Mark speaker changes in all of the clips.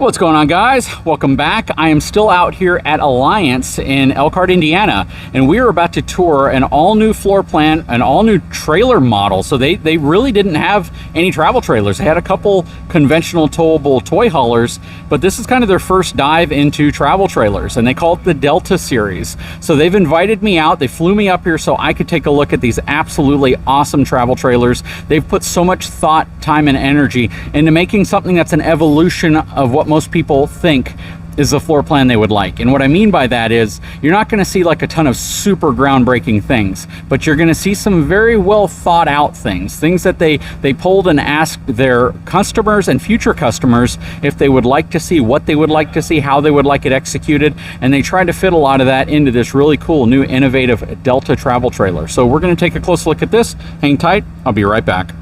Speaker 1: What's going on, guys? Welcome back. I am still out here at Alliance in Elkhart, Indiana, and we are about to tour an all-new floor plan, an all-new trailer model. So they really didn't have any travel trailers. They had a couple conventional towable toy haulers, but this is kind of their first dive into travel trailers, and they call it the Delta series. So they've invited me out. They flew me up here so I could take a look at these absolutely awesome travel trailers. They've put so much thought, time, and energy into making something that's an evolution of what most people think is the floor plan they would like. And what I mean by that is you're not going to see like a ton of super groundbreaking things, but you're going to see some very well thought out things that they polled and asked their customers and future customers if they would like to see, what they would like to see, how they would like it executed, and they tried to fit a lot of that into this really cool new innovative Delta travel trailer. So we're going to take a close look at this. Hang tight, I'll be right back.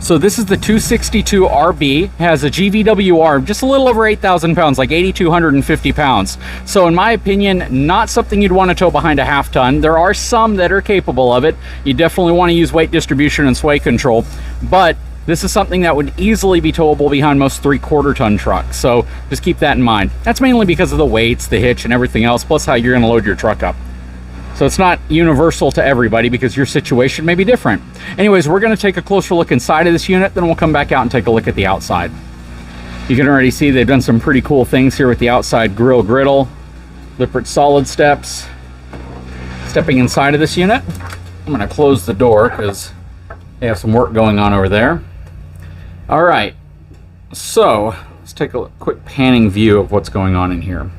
Speaker 1: So this is the 262RB, has a GVWR just a little over 8,000 pounds, like 8,250 pounds. So in my opinion, not something you'd want to tow behind a half ton. There are some that are capable of it. You definitely want to use weight distribution and sway control, but this is something that would easily be towable behind most 3/4 ton trucks. So just keep that in mind. That's mainly because of the weights, the hitch, and everything else, plus how you're going to load your truck up. So it's not universal to everybody because your situation may be different. Anyways, we're going to take a closer look inside of this unit, then we'll come back out and take a look at the outside. You can already see they've done some pretty cool things here with the outside grill griddle, Lippert solid steps. Stepping inside of this unit, I'm going to close the door because they have some work going on over there. All right, so let's take a quick panning view of what's going on in here.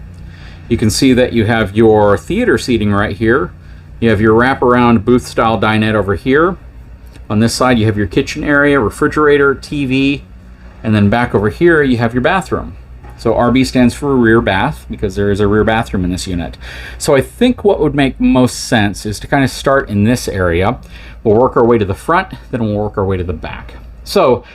Speaker 1: You can see that you have your theater seating right here. You have your wraparound booth style dinette over here. On this side you have your kitchen area, refrigerator, TV, and then back over here you have your bathroom. So RB stands for rear bath because there is a rear bathroom in this unit. So I think what would make most sense is to kind of start in this area. We'll work our way to the front, then we'll work our way to the back. So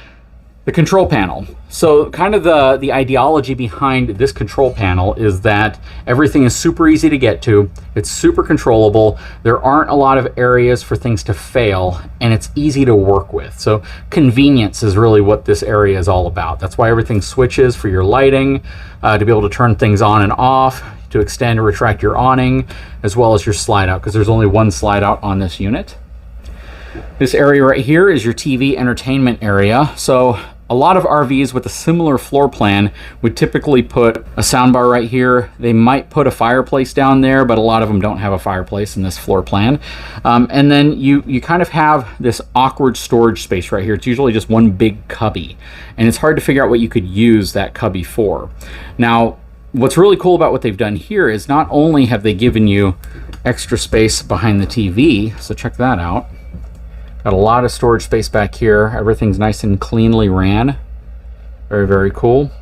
Speaker 1: the control panel. So kind of the ideology behind this control panel is that everything is super easy to get to. It's super controllable. There aren't a lot of areas for things to fail, and it's easy to work with. So convenience is really what this area is all about. That's why everything switches for your lighting, to be able to turn things on and off, to extend or retract your awning, as well as your slide out, because there's only one slide out on this unit. This area right here is your TV entertainment area. So a lot of RVs with a similar floor plan would typically put a soundbar right here. They might put a fireplace down there, but a lot of them don't have a fireplace in this floor plan. And then you kind of have this awkward storage space right here. It's usually just one big cubby, and it's hard to figure out what you could use that cubby for. Now, what's really cool about what they've done here is not only have they given you extra space behind the TV, so check that out. Got a lot of storage space back here. Everything's nice and cleanly ran. Very, very cool.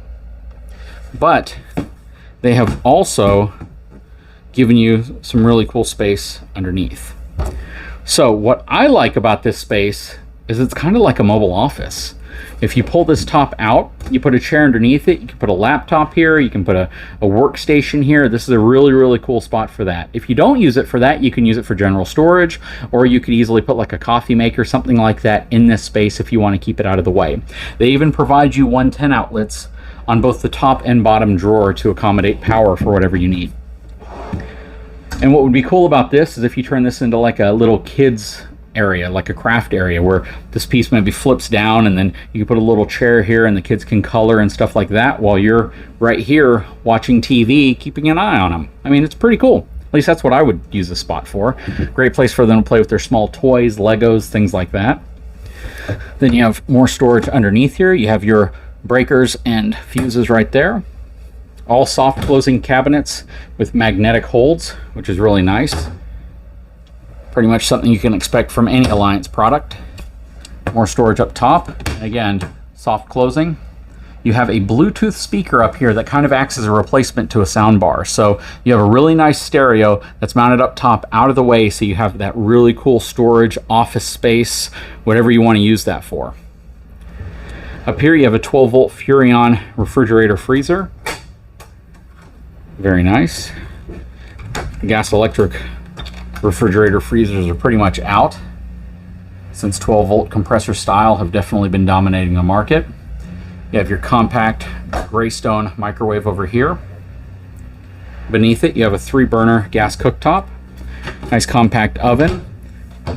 Speaker 1: But they have also given you some really cool space underneath. So what I like about this space is it's kind of like a mobile office. If you pull this top out, you put a chair underneath it, you can put a laptop here, you can put a workstation here. This is a really, really cool spot for that. If you don't use it for that, you can use it for general storage, or you could easily put like a coffee maker, something like that in this space if you want to keep it out of the way. They even provide you 110 outlets on both the top and bottom drawer to accommodate power for whatever you need. And what would be cool about this is if you turn this into like a little kids area, like a craft area, where this piece maybe flips down and then you can put a little chair here and the kids can color and stuff like that while you're right here watching TV, keeping an eye on them. I mean, it's pretty cool. At least that's what I would use this spot for. Great place for them to play with their small toys, Legos, things like that. Then you have more storage underneath here. You have your breakers and fuses right there. All soft closing cabinets with magnetic holds, which is really nice. Pretty much something you can expect from any Alliance product. More storage up top. Again, soft closing. You have a Bluetooth speaker up here that kind of acts as a replacement to a sound bar. So you have a really nice stereo that's mounted up top out of the way, so you have that really cool storage, office space, whatever you want to use that for. Up here you have a 12-volt Furrion refrigerator freezer. Very nice. Gas electric refrigerator freezers are pretty much out. since 12-volt compressor style have definitely been dominating the market. You have your compact Greystone microwave over here. Beneath it, you have a 3-burner gas cooktop, nice compact oven,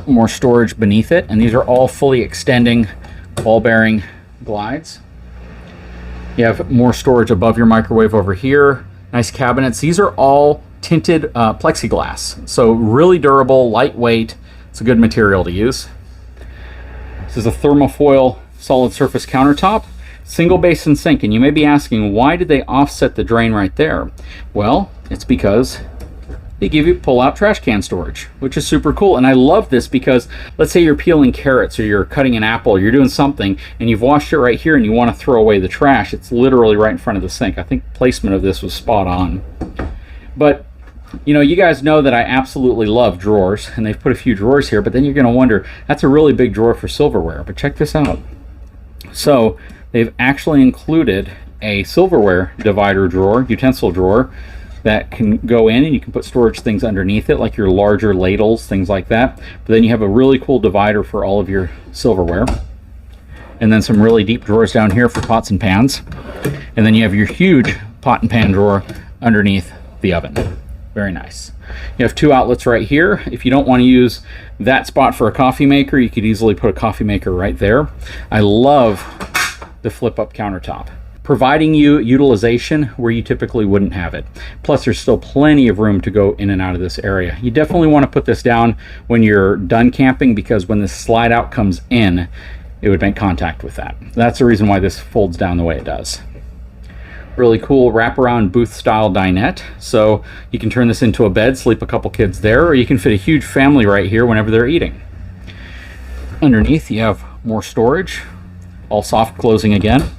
Speaker 1: more storage beneath it, and these are all fully extending ball bearing glides. You have more storage above your microwave over here, nice cabinets. These are all tinted plexiglass, so really durable, lightweight. It's a good material to use. This is a thermofoil solid surface countertop, single basin sink, and you may be asking, why did they offset the drain right there? Well, it's because they give you pull-out trash can storage, which is super cool. And I love this because let's say you're peeling carrots or you're cutting an apple, or you're doing something and you've washed it right here and you want to throw away the trash. It's literally right in front of the sink. I think placement of this was spot on. But you know, you guys know that I absolutely love drawers, and they've put a few drawers here, but then you're going to wonder, that's a really big drawer for silverware. But check this out. So they've actually included a silverware divider drawer, utensil drawer, that can go in and you can put storage things underneath it, like your larger ladles, things like that. But then you have a really cool divider for all of your silverware. And then some really deep drawers down here for pots and pans. And then you have your huge pot and pan drawer underneath the oven. Very nice. You have 2 outlets right here. If you don't want to use that spot for a coffee maker, you could easily put a coffee maker right there. I love the flip-up countertop, providing you utilization where you typically wouldn't have it. Plus, there's still plenty of room to go in and out of this area. You definitely want to put this down when you're done camping, because when the slide out comes in, it would make contact with that. That's the reason why this folds down the way it does. Really cool wraparound booth style dinette. So you can turn this into a bed, sleep a couple kids there, or you can fit a huge family right here whenever they're eating. Underneath, you have more storage, all soft closing again.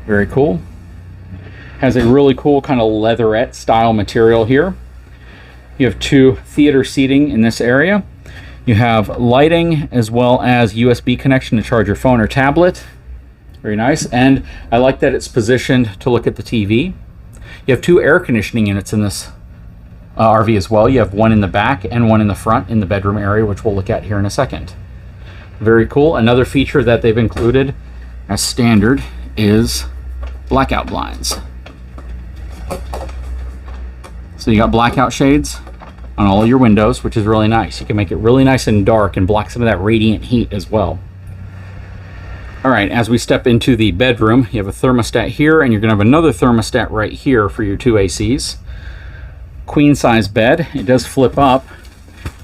Speaker 1: Very cool. Has a really cool kind of leatherette style material here. You have 2 theater seating in this area. You have lighting as well as USB connection to charge your phone or tablet. Very nice. And I like that it's positioned to look at the TV. You have 2 air conditioning units in this RV as well. You have one in the back and one in the front in the bedroom area, which we'll look at here in a second. Very cool. Another feature that they've included as standard is blackout blinds. So you got blackout shades on all your windows, which is really nice. You can make it really nice and dark and block some of that radiant heat as well. All right, as we step into the bedroom, you have a thermostat here, and you're gonna have another thermostat right here for your 2 ACs. Queen size bed. It does flip up,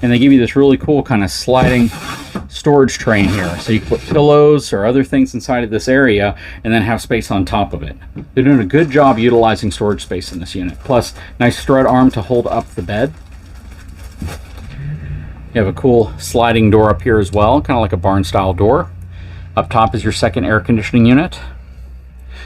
Speaker 1: and they give you this really cool kind of sliding storage tray in here. So you can put pillows or other things inside of this area and then have space on top of it. They're doing a good job utilizing storage space in this unit. Plus, nice strut arm to hold up the bed. You have a cool sliding door up here as well, kind of like a barn style door. Up top is your second air conditioning unit.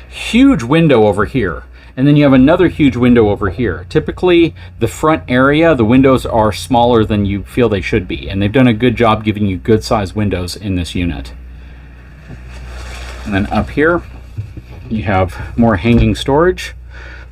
Speaker 1: Huge window over here. And then you have another huge window over here. Typically, the front area, the windows are smaller than you feel they should be. And they've done a good job giving you good sized windows in this unit. And then up here, you have more hanging storage.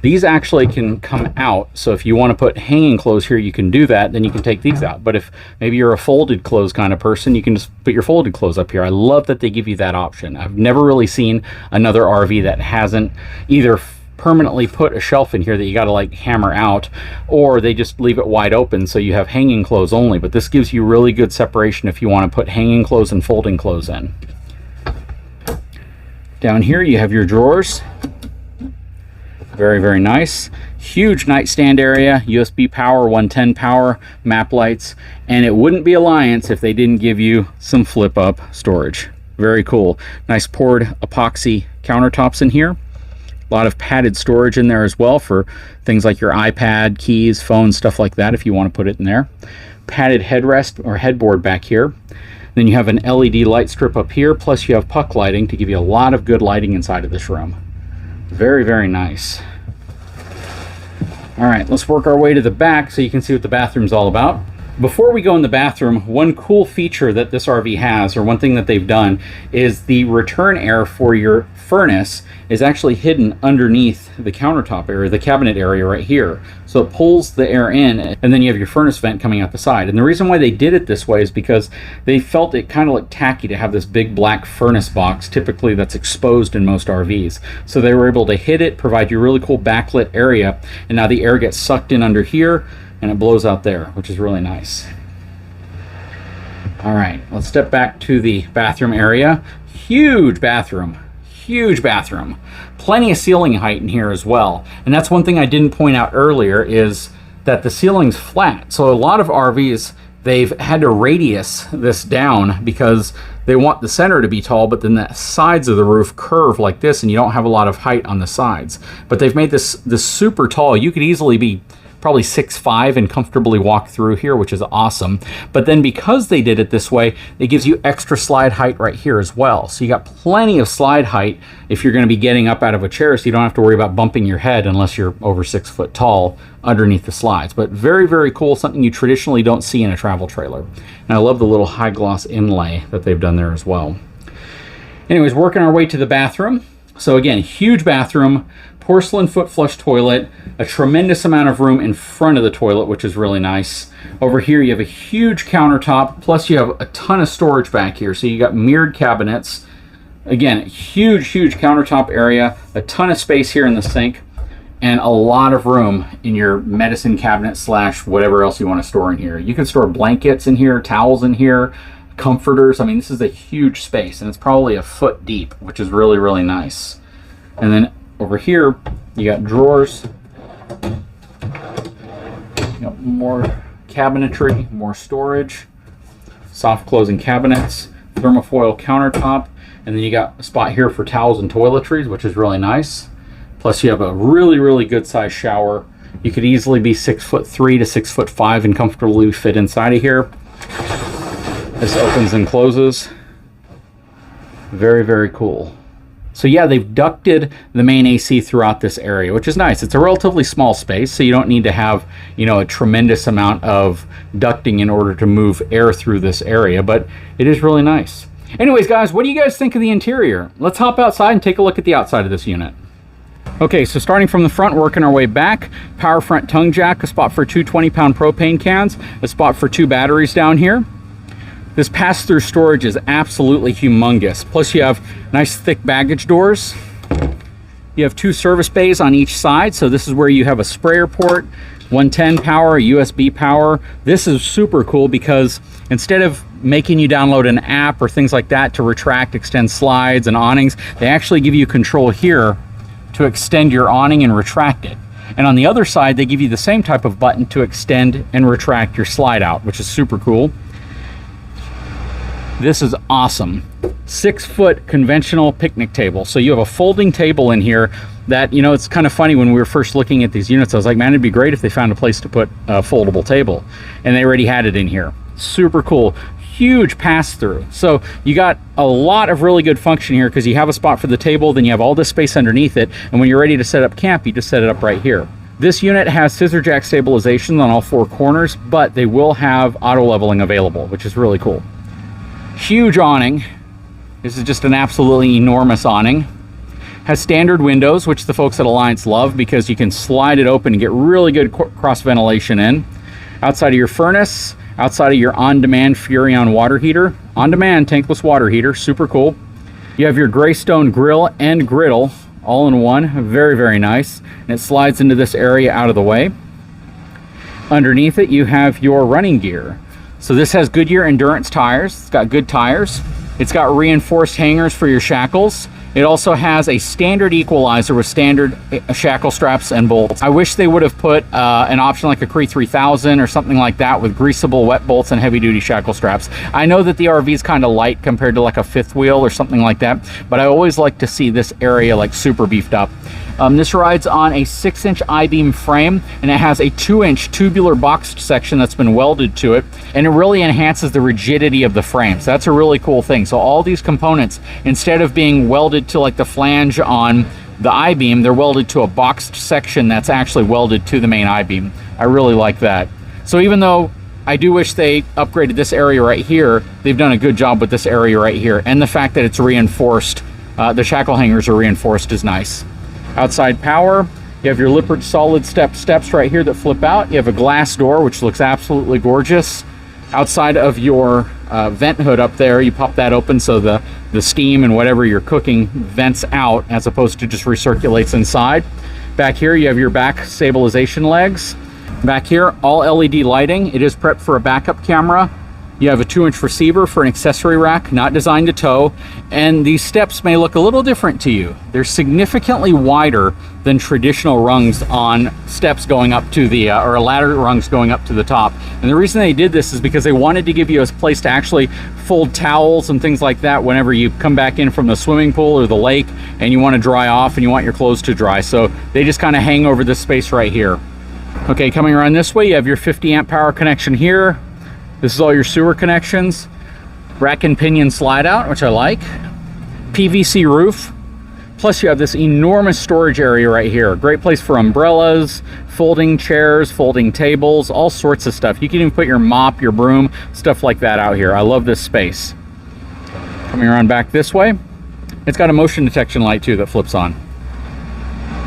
Speaker 1: These actually can come out, so if you want to put hanging clothes here, you can do that, then you can take these out. But if maybe you're a folded clothes kind of person, you can just put your folded clothes up here. I love that they give you that option. I've never really seen another RV that hasn't either permanently put a shelf in here that you got to like hammer out, or they just leave it wide open so you have hanging clothes only. But this gives you really good separation if you want to put hanging clothes and folding clothes in. Down here you have your drawers. Very, very nice. Huge nightstand area, USB power, 110 power, map lights, and it wouldn't be Alliance if they didn't give you some flip up storage. Very cool. Nice poured epoxy countertops in here. A lot of padded storage in there as well for things like your iPad, keys, phones, stuff like that if you want to put it in there. Padded headrest or headboard back here. Then you have an LED light strip up here, plus you have puck lighting to give you a lot of good lighting inside of this room. Very, very nice. All right, let's work our way to the back so you can see what the bathroom's all about. Before we go in the bathroom, one cool feature that this RV has, or one thing that they've done, is the return air for your furnace is actually hidden underneath the countertop area, the cabinet area right here. So it pulls the air in, and then you have your furnace vent coming out the side. And the reason why they did it this way is because they felt it kind of looked tacky to have this big black furnace box, typically that's exposed in most RVs. So they were able to hit it, provide you a really cool backlit area, and now the air gets sucked in under here, and it blows out there, which is really nice. All right, let's step back to the bathroom area. Huge bathroom, huge bathroom. Plenty of ceiling height in here as well. And that's one thing I didn't point out earlier, is that the ceiling's flat. So a lot of RVs, they've had to radius this down because they want the center to be tall, but then the sides of the roof curve like this, and you don't have a lot of height on the sides. But they've made this super tall. You could easily be probably 6'5" and comfortably walk through here, which is awesome. But then because they did it this way, it gives you extra slide height right here as well. So you got plenty of slide height if you're going to be getting up out of a chair, so you don't have to worry about bumping your head unless you're over 6 foot tall underneath the slides. But very, very cool, something you traditionally don't see in a travel trailer. And I love the little high gloss inlay that they've done there as well. Anyways, working our way to the bathroom. So again, huge bathroom, porcelain foot flush toilet, a tremendous amount of room in front of the toilet, which is really nice. Over here you have a huge countertop, plus you have a ton of storage back here. So you got mirrored cabinets. Again, huge countertop area, a ton of space here in the sink, and a lot of room in your medicine cabinet slash whatever else you want to store in here. You can store blankets in here, towels in here, comforters. I mean, this is a huge space, and it's probably a foot deep, which is really, really nice. And then over here, you got drawers, you got more cabinetry, more storage, soft closing cabinets, thermofoil countertop, and then you got a spot here for towels and toiletries, which is really nice. Plus you have a really, really good sized shower. You could easily be 6'3" to 6'5" and comfortably fit inside of here. This opens and closes. Very, very cool. So yeah, they've ducted the main AC throughout this area, which is nice. It's a relatively small space, so you don't need to have, you know, a tremendous amount of ducting in order to move air through this area, but it is really nice. Anyways, guys, what do you guys think of the interior? Let's hop outside and take a look at the outside of this unit. Okay, so starting from the front, working our way back, power front tongue jack, a spot for 2 20-pound propane cans, a spot for 2 batteries down here. This pass-through storage is absolutely humongous. Plus you have nice thick baggage doors. You have 2 service bays on each side. So this is where you have a sprayer port, 110 power, a USB power. This is super cool because instead of making you download an app or things like that to retract, extend slides and awnings, they actually give you control here to extend your awning and retract it. And on the other side, they give you the same type of button to extend and retract your slide out, which is super cool. This is awesome. 6-foot conventional picnic table. So you have a folding table in here that, you know, it's kind of funny when we were first looking at these units, I was like, man, it'd be great if they found a place to put a foldable table. And they already had it in here. Super cool. Huge pass through. So you got a lot of really good function here because you have a spot for the table, then you have all this space underneath it. And when you're ready to set up camp, you just set it up right here. This unit has scissor jack stabilization on all 4 corners, but they will have auto leveling available, which is really cool. Huge awning. This is just an absolutely enormous awning. Has standard windows, which the folks at Alliance love because you can slide it open and get really good cross ventilation in. Outside of your furnace, outside of your on-demand Furrion water heater, on-demand tankless water heater, super cool. You have your Greystone grill and griddle all in one, very, very nice. And it slides into this area out of the way. Underneath it, you have your running gear. So this has Goodyear Endurance tires. It's got good tires. It's got reinforced hangers for your shackles. It also has a standard equalizer with standard shackle straps and bolts. I wish they would have put an option like a Cree 3000 or something like that with greasable wet bolts and heavy duty shackle straps. I know that the RV is kind of light compared to like a 5th wheel or something like that, but I always like to see this area like super beefed up. This rides on a 6-inch I-beam frame, and it has a 2-inch tubular boxed section that's been welded to it, and it really enhances the rigidity of the frame. So that's a really cool thing. So all these components, instead of being welded to like the flange on the I-beam, they're welded to a boxed section that's actually welded to the main I-beam. I really like that. So even though I do wish they upgraded this area right here. They've done a good job with this area right here. And the fact that it's reinforced, the shackle hangers are reinforced is nice. Outside power, you have your Lippert solid steps right here that flip out. You have a glass door, which looks absolutely gorgeous. Outside of your vent hood up there, you pop that open so the steam and whatever you're cooking vents out as opposed to just recirculates inside. Back here, you have your back stabilization legs. Back here, all LED lighting. It is prepped for a backup camera. You have a 2-inch receiver for an accessory rack, not designed to tow. And these steps may look a little different to you. They're significantly wider than traditional rungs on steps going up to the, or ladder rungs going up to the top. And the reason they did this is because they wanted to give you a place to actually fold towels and things like that whenever you come back in from the swimming pool or the lake and you want to dry off and you want your clothes to dry. So they just kind of hang over this space right here. Okay, coming around this way, you have your 50 amp power connection here. This is all your sewer connections. Rack and pinion slide out, which I like. PVC roof. Plus you have this enormous storage area right here. Great place for umbrellas, folding chairs, folding tables, all sorts of stuff. You can even put your mop, your broom, stuff like that out here. I love this space. Coming around back this way, it's got a motion detection light too that flips on.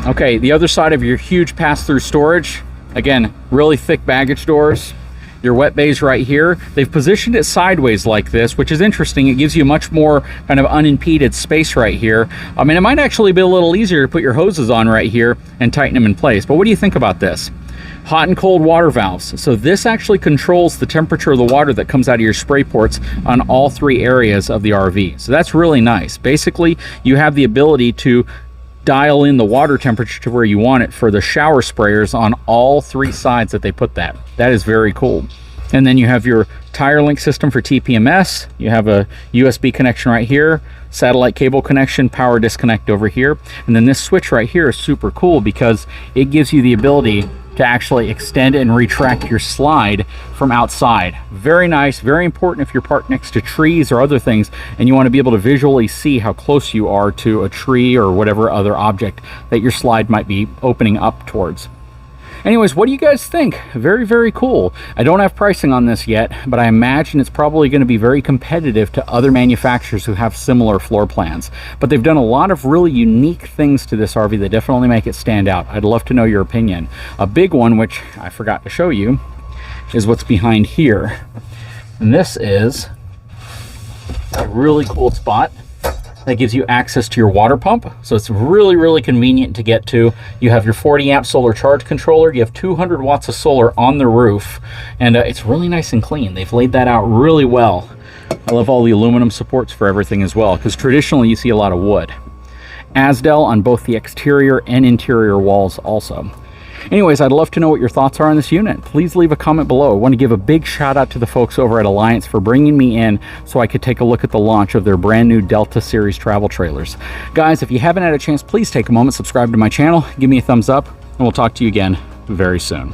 Speaker 1: Okay, the other side of your huge pass-through storage. Again, really thick baggage doors. Your wet bays right here. They've positioned it sideways like this, which is interesting. It gives you much more kind of unimpeded space right here. I mean, it might actually be a little easier to put your hoses on right here and tighten them in place. But what do you think about this? Hot and cold water valves. So this actually controls the temperature of the water that comes out of your spray ports on all 3 areas of the RV. So that's really nice. Basically, you have the ability to dial in the water temperature to where you want it for the shower sprayers on all 3 sides that they put that. That is very cool. And then you have your tire link system for TPMS. You have a USB connection right here, satellite cable connection, power disconnect over here. And then this switch right here is super cool because it gives you the ability to actually extend and retract your slide from outside. Very nice, very important if you're parked next to trees or other things and you want to be able to visually see how close you are to a tree or whatever other object that your slide might be opening up towards. Anyways, what do you guys think? Very, very cool. I don't have pricing on this yet, but I imagine it's probably going to be very competitive to other manufacturers who have similar floor plans. But they've done a lot of really unique things to this RV that definitely make it stand out. I'd love to know your opinion. A big one, which I forgot to show you, is what's behind here. And this is a really cool spot that gives you access to your water pump. So it's really, really convenient to get to. You have your 40 amp solar charge controller. You have 200 watts of solar on the roof. And it's really nice and clean. They've laid that out really well. I love all the aluminum supports for everything as well, because traditionally you see a lot of wood. Asdel on both the exterior and interior walls also. Anyways, I'd love to know what your thoughts are on this unit. Please leave a comment below. I want to give a big shout out to the folks over at Alliance for bringing me in so I could take a look at the launch of their brand new Delta Series travel trailers. Guys, if you haven't had a chance, please take a moment, subscribe to my channel, give me a thumbs up, and we'll talk to you again very soon.